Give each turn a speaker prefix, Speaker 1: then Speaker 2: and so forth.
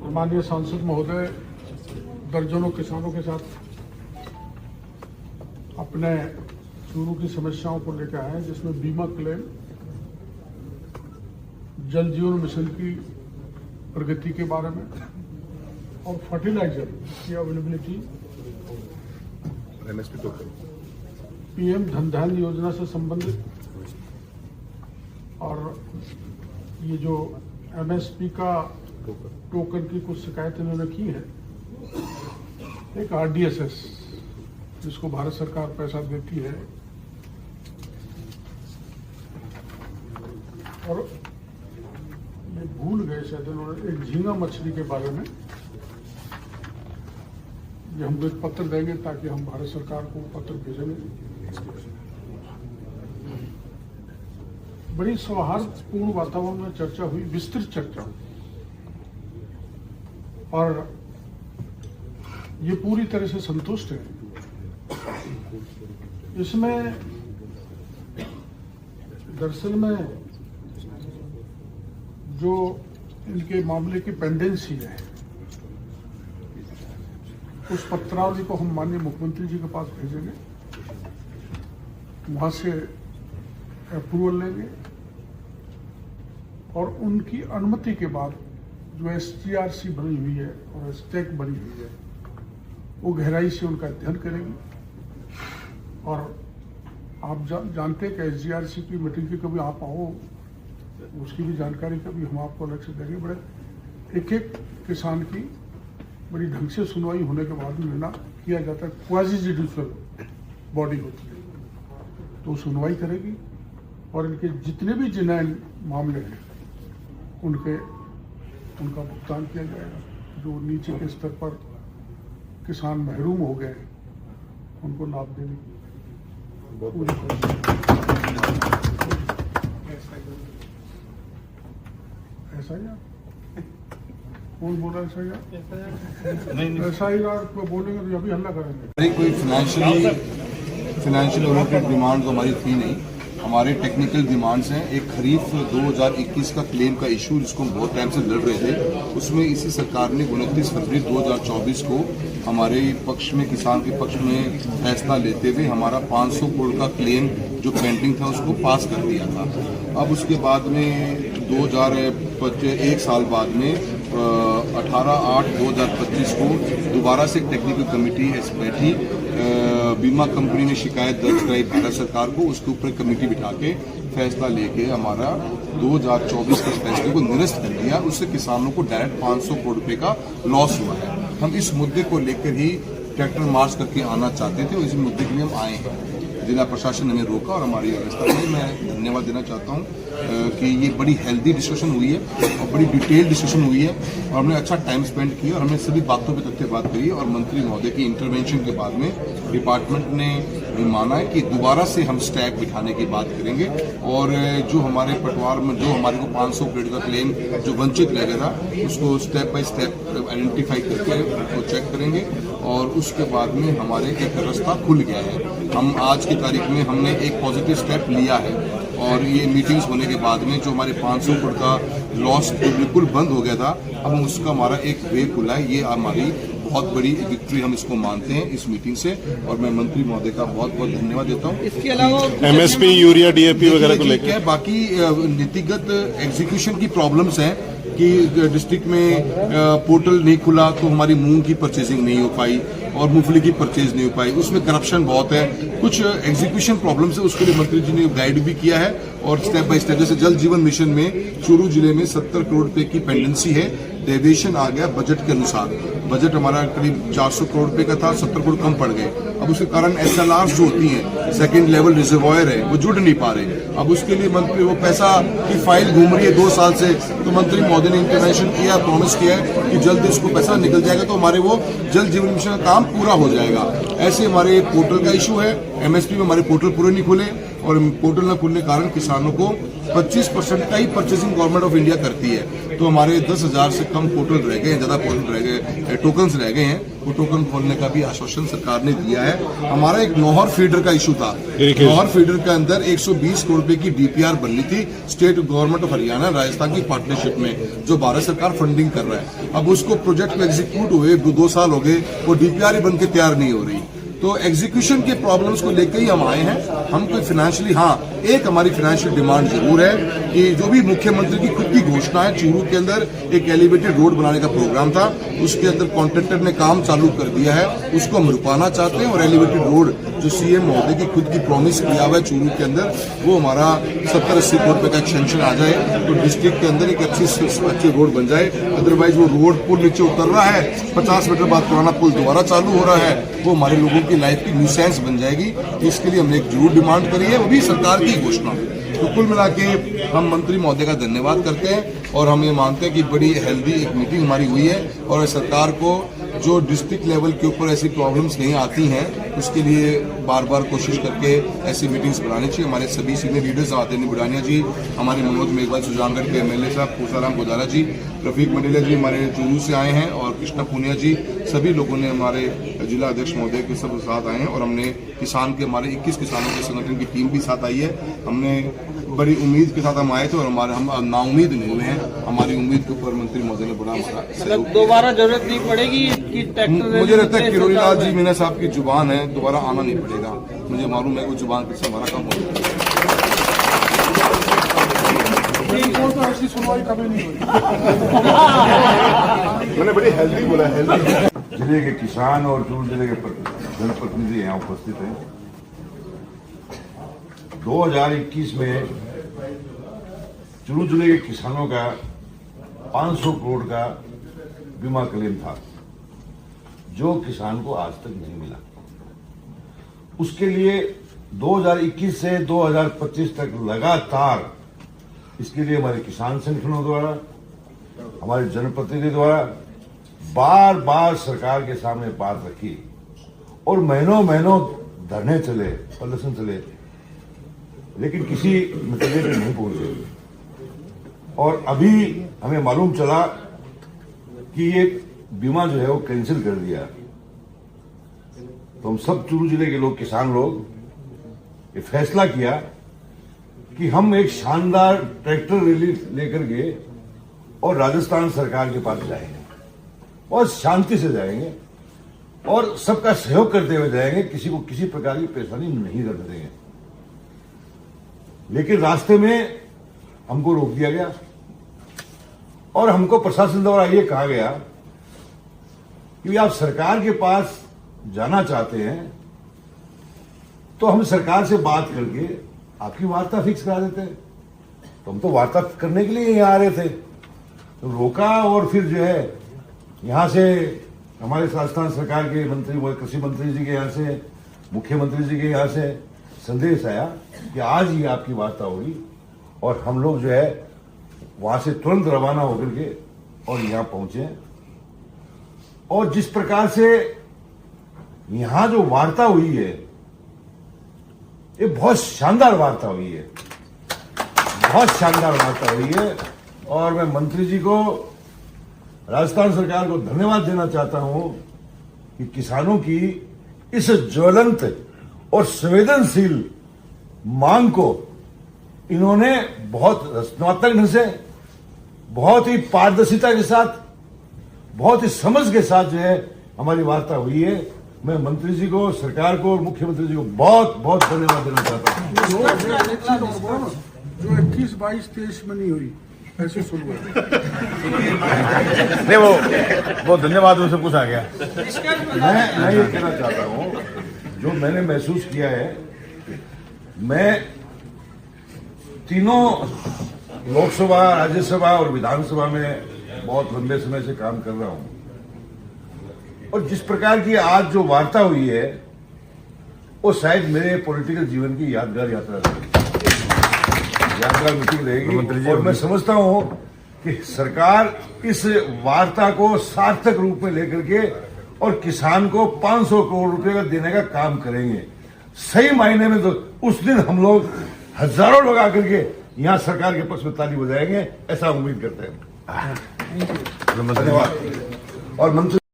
Speaker 1: माननीय सांसद महोदय दर्जनों किसानों के साथ अपने शुरू की समस्याओं को लेकर आए, जिसमें बीमा क्लेम, जल जीवन मिशन की प्रगति के बारे में और फर्टिलाइजर की अवेलेबिलिटी,
Speaker 2: एमएसपी टोकन,
Speaker 1: पीएम धन धान्य योजना से संबंधित और ये जो एमएसपी का टोकन की कुछ शिकायत इन्होंने की है। एक आरडीएसएस जिसको भारत सरकार पैसा देती है और ये भूल गए शायद उन्होंने एक झींगा मछली के बारे में, ये हमको एक पत्र देंगे ताकि हम भारत सरकार को पत्र भेजेंगे। बड़ी सौहार्दपूर्ण वातावरण में चर्चा हुई, विस्तृत चर्चा हुई और ये पूरी तरह से संतुष्ट है। इसमें दरअसल में जो इनके मामले की पेंडेंसी है, उस पत्रावली को हम माननीय मुख्यमंत्री जी के पास भेजेंगे, वहां से अप्रूवल लेंगे और उनकी अनुमति के बाद जो एसजीआरसी बनी हुई है और स्टैक बनी हुई है, वो गहराई से उनका अध्ययन करेंगे। और आप जानते हैं कि एसजीआरसी की मीटिंग की कभी आप आओ, उसकी भी जानकारी कभी हम आपको अलग से देंगे। बड़े एक एक किसान की बड़ी ढंग से सुनवाई होने के बाद निर्णय किया जाता है। क्वाजी जुडिशियल बॉडी होती है, तो सुनवाई करेगी और इनके जितने भी जिनैन मामले हैं उनका भुगतान किया जाएगा। जो नीचे के स्तर पर किसान महरूम हो गए उनको लाभ देने की पूरी एसआईआर कौन बोला? एसआईआर को बोलेंगे तो अभी हल्ला करेंगे।
Speaker 2: कोई फाइनेंशियल ओरिएंटेड डिमांड तो हमारी थी नहीं, हमारे टेक्निकल डिमांड्स हैं। एक खरीफ 2021 का क्लेम का इशू जिसको हम बहुत टाइम से लड़ रहे थे, उसमें इसी सरकार ने 29 फरवरी 2024 को हमारे पक्ष में, किसान के पक्ष में फैसला लेते हुए हमारा 500 करोड़ का क्लेम जो पेंडिंग था उसको पास कर दिया था। अब उसके बाद में 1 साल बाद में 18/8/2025 को दोबारा से टेक्निकल कमेटी बैठी, बीमा कंपनी ने शिकायत दर्ज कराई भारत सरकार को, उसके ऊपर कमेटी बिठा के फैसला लेके हमारा 2024 के फैसले को निरस्त कर दिया। उससे किसानों को डायरेक्ट 500 करोड़ रुपए का लॉस हुआ है। हम इस मुद्दे को लेकर ही ट्रैक्टर मार्च करके आना चाहते थे और इस मुद्दे के लिए हम आए हैं। जिला प्रशासन ने हमें रोका और हमारी व्यवस्था में मैं धन्यवाद देना चाहता हूं कि ये बड़ी हेल्दी डिस्कशन हुई है और बड़ी डिटेल डिस्कशन हुई है और हमने अच्छा टाइम स्पेंड किया और हमने सभी बातों पे तथ्य बात करी। और मंत्री महोदय की इंटरवेंशन के बाद में डिपार्टमेंट ने माना है कि दोबारा से हम स्टैक बिठाने की बात करेंगे और जो हमारे पटवार में जो हमारे को 500 करोड़ का क्लेम जो वंचित रह गया था उसको स्टेप बाय स्टेप आइडेंटिफाई करके उसको चेक करेंगे और उसके बाद में हमारे एक रास्ता खुल गया है। हम आज की तारीख में हमने एक पॉजिटिव स्टेप लिया है और ये मीटिंग्स होने के बाद में जो हमारे 500 करोड़ का लॉस बिल्कुल बंद हो गया था, अब हम उसका हमारा एक वे खुला है। ये हमारी बहुत बड़ी विक्ट्री हम इसको मानते हैं इस मीटिंग से और मैं मंत्री महोदय का बहुत बहुत धन्यवाद देता हूँ।
Speaker 3: इसके अलावा
Speaker 4: एमएसपी, यूरिया, डीएपी वगैरह को लेकर
Speaker 2: बाकी नीतिगत एग्जीक्यूशन की प्रॉब्लम्स हैं कि डिस्ट्रिक्ट में पोर्टल नहीं खुला तो हमारी मूंग की परचेजिंग नहीं हो पाई और मूंगफली की परचेज नहीं हो पाई, उसमें करप्शन बहुत है, कुछ एग्जीक्यूशन प्रॉब्लम्स है। उसके लिए मंत्री जी ने गाइड भी किया है और स्टेप बाय स्टेप, जैसे जल जीवन मिशन में चूरू जिले में 70 करोड़ रुपए की पेंडेंसी है, डेविएशन आ गया बजट के अनुसार। बजट हमारा करीब 400 करोड़ रुपए का था, 70 करोड़ कम पड़ गए। अब उसके कारण एसएलआर जो होती हैं, सेकेंड लेवल रिजर्वायर है, वो जुड़ नहीं पा रहे। अब उसके लिए मंत्री वो पैसा की फाइल घूम रही है 2 साल से, तो मंत्री महोदय ने इंटरवेंशन किया, प्रॉमिस किया है कि जल्द इसको पैसा निकल जाएगा तो हमारे वो जल जीवन मिशन का काम पूरा हो जाएगा। ऐसे हमारे पोर्टल का इशू है, एमएसपी में हमारे पोर्टल पूरे नहीं खुले और पोर्टल न खुलने के कारण किसानों को 25% का ही परचेसिंग गवर्नमेंट ऑफ इंडिया करती है। तो हमारे 10,000 से कम पोर्टल रह गए हैं, ज्यादा पोर्टल रह गए, टोकन्स रह गए हैं। वो टोकन खोलने का भी आश्वासन सरकार ने दिया है। हमारा एक नौहर फीडर का इशू था। नौहर फीडर के अंदर 120 करोड़ रुपए की डीपीआर बननी थी state government of Haryana Rajasthan की पार्टनरशिप में, जो भारत सरकार फंडिंग कर रहा है। अब उसको प्रोजेक्ट में एग्जीक्यूट हुए 2 साल हो गए, वो डीपीआर ही बन के तैयार नहीं हो रही। तो एग्जीक्यूशन के प्रॉब्लम्स को लेकर ही हम आए हैं। हम कोई फाइनेंशियली, हाँ, एक हमारी फाइनेंशियल डिमांड जरूर है कि जो भी मुख्यमंत्री की खुद की घोषणा है, चूरू के अंदर एक एलिवेटेड रोड बनाने का प्रोग्राम था, उसके अंदर कॉन्ट्रैक्टर ने काम चालू कर दिया है, उसको हम रुकाना चाहते हैं। और एलिवेटेड रोड जो सीएम महोदय की खुद की प्रॉमिस किया हुआ है चूरू के अंदर, वो हमारा 70-80 करोड़ रुपए का एक्सटेंशन आ जाए तो डिस्ट्रिक्ट के अंदर एक अच्छी रोड बन जाए। अदरवाइज वो रोड पुल नीचे उतर रहा है, 50 मीटर बाद पुराना पुल दोबारा चालू हो रहा है, वो हमारे लोगों की लाइफ की न्यूसेंस बन जाएगी। इसके लिए हमने एक जरूर डिमांड करी है, वो भी सरकार की घोषणा। तो कुल मिला के हम मंत्री महोदय का धन्यवाद करते हैं और हम ये मानते हैं कि बड़ी हेल्दी एक मीटिंग हमारी हुई है और सरकार को जो डिस्ट्रिक्ट लेवल के ऊपर ऐसी प्रॉब्लम्स नहीं आती हैं, उसके लिए बार बार कोशिश करके ऐसी मीटिंग्स बुलानी चाहिए। हमारे सभी सीनियर लीडर्स, आदरणीय बुढ़ानिया जी, हमारे मनोज मेघवाल सुजानगढ़ के एमएलए साहब, पूसाराम गोदारा जी, रफीक मंडेला जी हमारे चूरू से आए हैं और कृष्णा पूनिया जी, सभी लोगों ने हमारे जिला अध्यक्ष महोदय के सब साथ आए हैं। और हमने किसान के, हमारे 21 किसानों के संगठन की टीम भी साथ आई है। हमने बड़ी उम्मीद के साथ हम आए थे और हम नाउम्मीद नहीं हुए हैं। हमारी उम्मीद के ऊपर मंत्री महोदय ने बड़ा हमारा
Speaker 3: दोबारा जरूरत नहीं पड़ेगी कि ट्रैक्टर,
Speaker 2: मुझे लगता है किरोड़ी लाल जी मीना साहब की जुबान है, दोबारा आना नहीं पड़ेगा। मुझे मालूम है वो जुबान से हमारा कम हो जाएगा।
Speaker 1: तो ऐसी सुनवाई कभी नहीं हुई।
Speaker 2: मैंने बड़ी हेल्दी बोला, हेल्दी।
Speaker 5: जिले के किसान और चूरू जिले के जनप्रतिनिधि यहाँ उपस्थित हैं। 2021 में चूरू जिले के किसानों का 500 करोड़ का बीमा क्लेम था, जो किसान को आज तक नहीं मिला। उसके लिए 2021 से 2025 तक लगातार इसके लिए हमारे किसान संगठनों द्वारा, हमारे जनप्रतिनिधि द्वारा बार बार सरकार के सामने बात रखी और महीनों महीनों धरने चले, प्रदर्शन चले, लेकिन किसी नतीजे पे नहीं पहुंचे। और अभी हमें मालूम चला कि ये बीमा जो है वो कैंसिल कर दिया। तो हम सब चूरू जिले के लोग, किसान लोग, ये फैसला किया कि हम एक शानदार ट्रैक्टर रैली लेकर के और राजस्थान सरकार के पास जाएंगे और शांति से जाएंगे और सबका सहयोग करते हुए जाएंगे, किसी को किसी प्रकार की परेशानी नहीं करने देंगे। लेकिन रास्ते में हमको रोक दिया गया और हमको प्रशासन द्वारा ये कहा गया कि आप सरकार के पास जाना चाहते हैं तो हम सरकार से बात करके आपकी वार्ता फिक्स करा देते हैं। तो हम तो वार्ता करने के लिए यहाँ आ रहे थे, तो रोका और फिर जो है यहाँ से हमारे राजस्थान सरकार के मंत्री, कृषि मंत्री जी के यहाँ से, मुख्यमंत्री जी के यहाँ से संदेश आया कि आज ही आपकी वार्ता होगी। और हम लोग जो है वहां से तुरंत रवाना होकर के और यहाँ पहुंचे। और जिस प्रकार से यहाँ जो वार्ता हुई है, ये बहुत शानदार वार्ता हुई है, बहुत शानदार वार्ता हुई है। और मैं मंत्री जी को, राजस्थान सरकार को धन्यवाद देना चाहता हूं कि किसानों की इस ज्वलंत और संवेदनशील मांग को इन्होंने बहुत रचनात्मक ढंग से, बहुत ही पारदर्शिता के साथ, बहुत ही समझ के साथ जो है हमारी वार्ता हुई है। मैं मंत्री जी को, सरकार को और मुख्यमंत्री जी को बहुत बहुत धन्यवाद देना चाहता हूं।
Speaker 1: जो 21, 22, 23 में नहीं हुई, ऐसे सुनवाई
Speaker 5: नहीं, वो धन्यवाद में सब कुछ आ गया। मैं ये कहना चाहता हूं, जो मैंने महसूस किया है, मैं तीनों लोकसभा, राज्यसभा और विधानसभा में बहुत लंबे समय से काम कर रहा हूं और जिस प्रकार की आज जो वार्ता हुई है वो शायद मेरे पॉलिटिकल जीवन की यादगार यात्रा रहेगी, यादगार मीटिंग रहेगी। और मैं समझता हूं कि सरकार इस वार्ता को सार्थक रूप में लेकर के और किसान को 500 करोड़ रुपए का देने का काम करेंगे। सही मायने में तो उस दिन हम लोग हजारों लोग आकर के यहां सरकार के पक्ष में ताली बजाएंगे, ऐसा उम्मीद करते हैं। धन्यवाद। और मंत्री